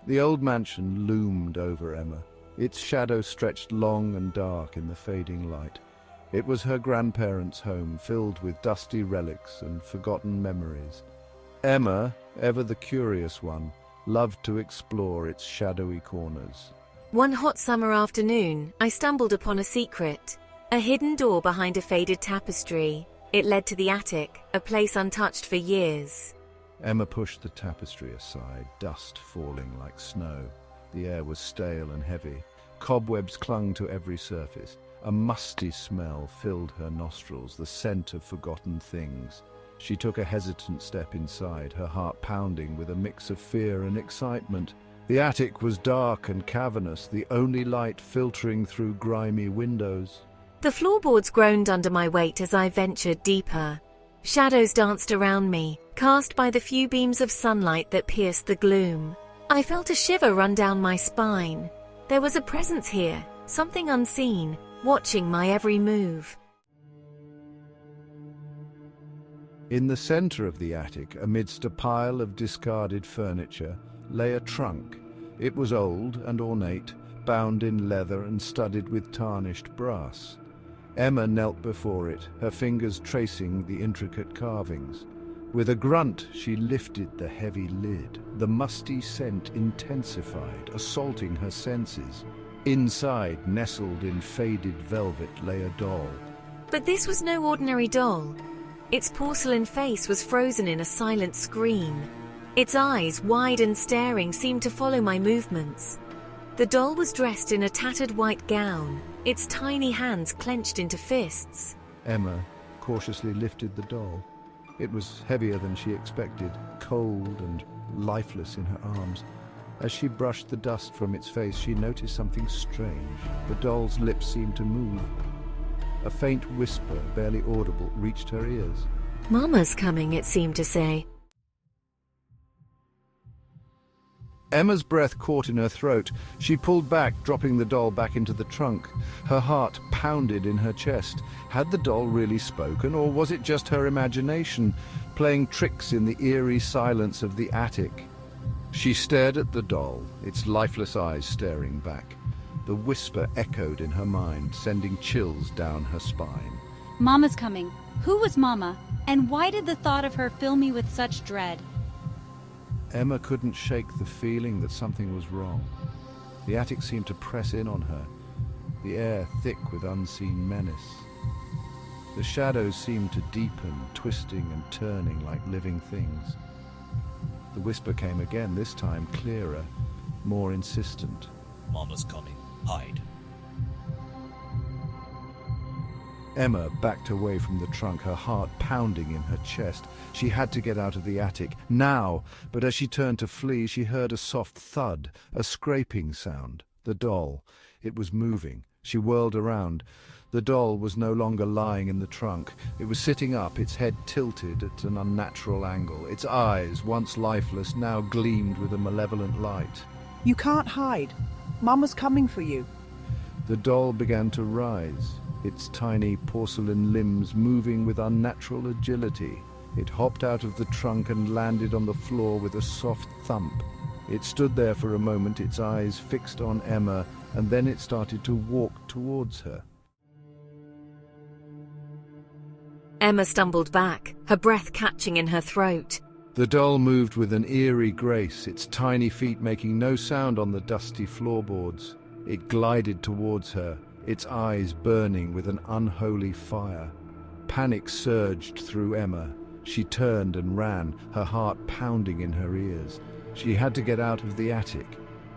The old mansion loomed over Emma. Its shadow stretched long and dark in the fading light. It was her grandparents' home, filled with dusty relics and forgotten memories. Emma, ever the curious one, loved to explore its shadowy corners. One hot summer afternoon, I stumbled upon a secret. A hidden door behind a faded tapestry. It led to the attic, a place untouched for years. Emma pushed the tapestry aside, dust falling like snow. The air was stale and heavy. Cobwebs clung to every surface. A musty smell filled her nostrils, the scent of forgotten things. She took a hesitant step inside, her heart pounding with a mix of fear and excitement. The attic was dark and cavernous, the only light filtering through grimy windows. The floorboards groaned under my weight as I ventured deeper. Shadows danced around me, cast by the few beams of sunlight that pierced the gloom. I felt a shiver run down my spine. There was a presence here, something unseen, watching my every move. In the center of the attic, amidst a pile of discarded furniture, lay a trunk. It was old and ornate, bound in leather and studded with tarnished brass. Emma knelt before it, her fingers tracing the intricate carvings. With a grunt, she lifted the heavy lid. The musty scent intensified, assaulting her senses. Inside, nestled in faded velvet, lay a doll. But this was no ordinary doll. Its porcelain face was frozen in a silent scream. Its eyes, wide and staring, seemed to follow my movements. The doll was dressed in a tattered white gown, its tiny hands clenched into fists. Emma cautiously lifted the doll. It was heavier than she expected, cold and lifeless in her arms. As she brushed the dust from its face, she noticed something strange. The doll's lips seemed to move. A faint whisper, barely audible, reached her ears. "Mama's coming," it seemed to say. Emma's breath caught in her throat. She pulled back, dropping the doll back into the trunk. Her heart pounded in her chest. Had the doll really spoken, or was it just her imagination, playing tricks in the eerie silence of the attic? She stared at the doll, its lifeless eyes staring back. The whisper echoed in her mind, sending chills down her spine. "Mama's coming. Who was Mama? And why did the thought of her fill me with such dread?" Emma couldn't shake the feeling that something was wrong. The attic seemed to press in on her, the air thick with unseen menace. The shadows seemed to deepen, twisting and turning like living things. The whisper came again, this time clearer, more insistent. "Mama's coming. Hide." Emma backed away from the trunk, her heart pounding in her chest. She had to get out of the attic, now, but as she turned to flee, she heard a soft thud, a scraping sound. The doll. It was moving. She whirled around. The doll was no longer lying in the trunk. It was sitting up, its head tilted at an unnatural angle. Its eyes, once lifeless, now gleamed with a malevolent light. "You can't hide. Mama's coming for you." The doll began to rise, its tiny porcelain limbs moving with unnatural agility. It hopped out of the trunk and landed on the floor with a soft thump. It stood there for a moment, its eyes fixed on Emma, and then it started to walk towards her. Emma stumbled back, her breath catching in her throat. The doll moved with an eerie grace, its tiny feet making no sound on the dusty floorboards. It glided towards her, its eyes burning with an unholy fire. Panic surged through Emma. She turned and ran, her heart pounding in her ears. She had to get out of the attic,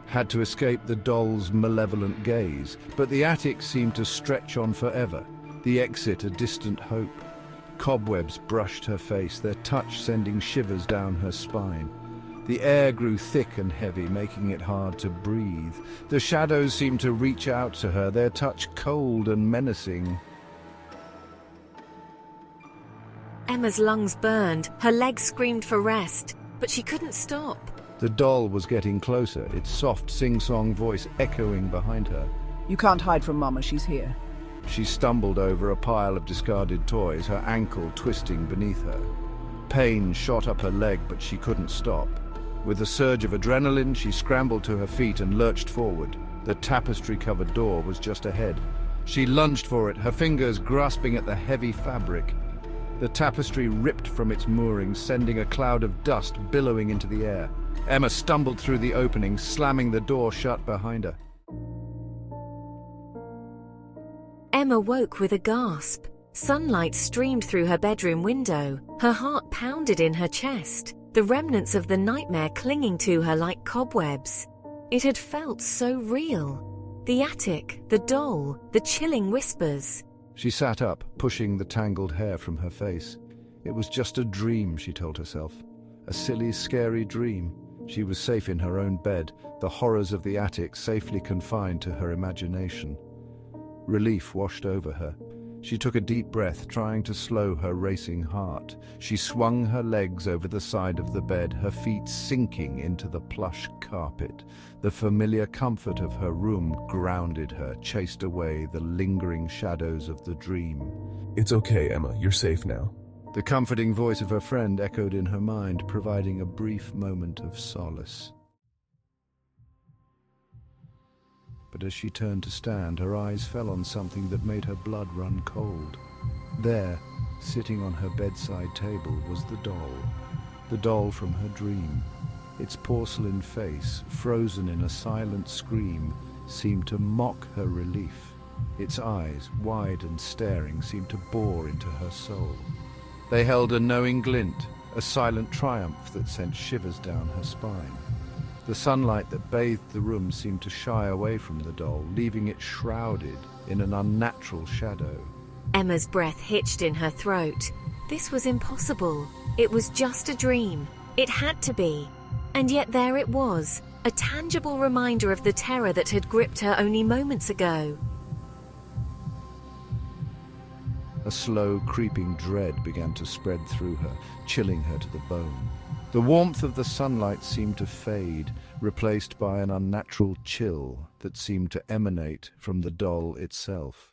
had to escape the doll's malevolent gaze, but the attic seemed to stretch on forever, the exit a distant hope. Cobwebs brushed her face, their touch sending shivers down her spine. The air grew thick and heavy, making it hard to breathe. The shadows seemed to reach out to her, their touch cold and menacing. Emma's lungs burned, her legs screamed for rest, but she couldn't stop. The doll was getting closer, its soft sing-song voice echoing behind her. "You can't hide from Mama, she's here." She stumbled over a pile of discarded toys, her ankle twisting beneath her. Pain shot up her leg, but she couldn't stop. With a surge of adrenaline, she scrambled to her feet and lurched forward. The tapestry-covered door was just ahead. She lunged for it, her fingers grasping at the heavy fabric. The tapestry ripped from its moorings, sending a cloud of dust billowing into the air. Emma stumbled through the opening, slamming the door shut behind her. Emma woke with a gasp. Sunlight streamed through her bedroom window. Her heart pounded in her chest, the remnants of the nightmare clinging to her like cobwebs. It had felt so real. The attic, the doll, the chilling whispers. She sat up, pushing the tangled hair from her face. It was just a dream, she told herself. A silly, scary dream. She was safe in her own bed, the horrors of the attic safely confined to her imagination. Relief washed over her. She took a deep breath, trying to slow her racing heart. She swung her legs over the side of the bed, her feet sinking into the plush carpet. The familiar comfort of her room grounded her, chased away the lingering shadows of the dream. It's okay, Emma. You're safe now. The comforting voice of her friend echoed in her mind, providing a brief moment of solace. But as she turned to stand, her eyes fell on something that made her blood run cold. There, sitting on her bedside table, was the doll from her dream. Its porcelain face, frozen in a silent scream, seemed to mock her relief. Its eyes, wide and staring, seemed to bore into her soul. They held a knowing glint, a silent triumph that sent shivers down her spine. The sunlight that bathed the room seemed to shy away from the doll, leaving it shrouded in an unnatural shadow. Emma's breath hitched in her throat. This was impossible. It was just a dream. It had to be. And yet there it was, a tangible reminder of the terror that had gripped her only moments ago. A slow, creeping dread began to spread through her, chilling her to the bone. The warmth of the sunlight seemed to fade, replaced by an unnatural chill that seemed to emanate from the doll itself.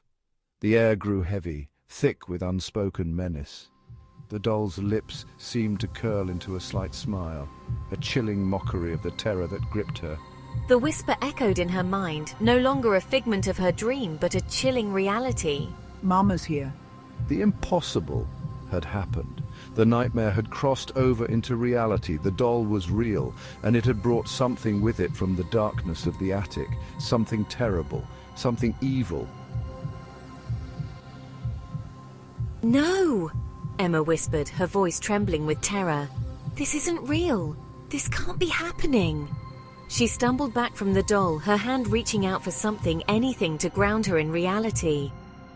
The air grew heavy, thick with unspoken menace. The doll's lips seemed to curl into a slight smile, a chilling mockery of the terror that gripped her. The whisper echoed in her mind, no longer a figment of her dream, but a chilling reality. Mama's here. The impossible had happened. The nightmare had crossed over into reality. The doll was real, and it had brought something with it from the darkness of the attic, something terrible, something evil. No! Emma whispered, her voice trembling with terror. This isn't real. This can't be happening. She stumbled back from the doll, her hand reaching out for something, anything to ground her in reality.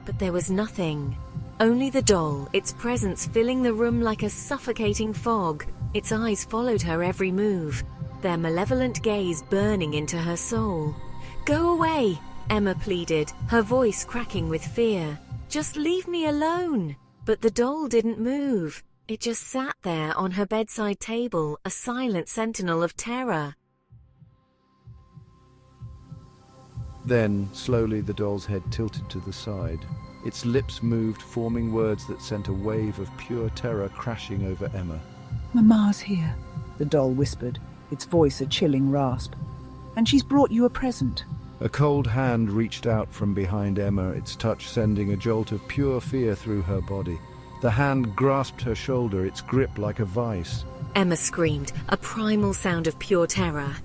But there was nothing. Only the doll, its presence filling the room like a suffocating fog. Its eyes followed her every move, their malevolent gaze burning into her soul. Go away, Emma pleaded, her voice cracking with fear. Just leave me alone. But the doll didn't move. It just sat there on her bedside table, a silent sentinel of terror. Then, slowly, the doll's head tilted to the side. Its lips moved, forming words that sent a wave of pure terror crashing over Emma. Mama's here, the doll whispered, its voice a chilling rasp. And she's brought you a present. A cold hand reached out from behind Emma, its touch sending a jolt of pure fear through her body. The hand grasped her shoulder, its grip like a vice. Emma screamed, a primal sound of pure terror.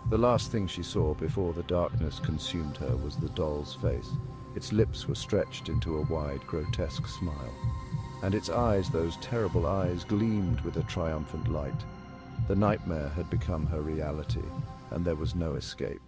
The last thing she saw before the darkness consumed her was the doll's face. Its lips were stretched into a wide, grotesque smile. And its eyes, those terrible eyes, gleamed with a triumphant light. The nightmare had become her reality, and there was no escape.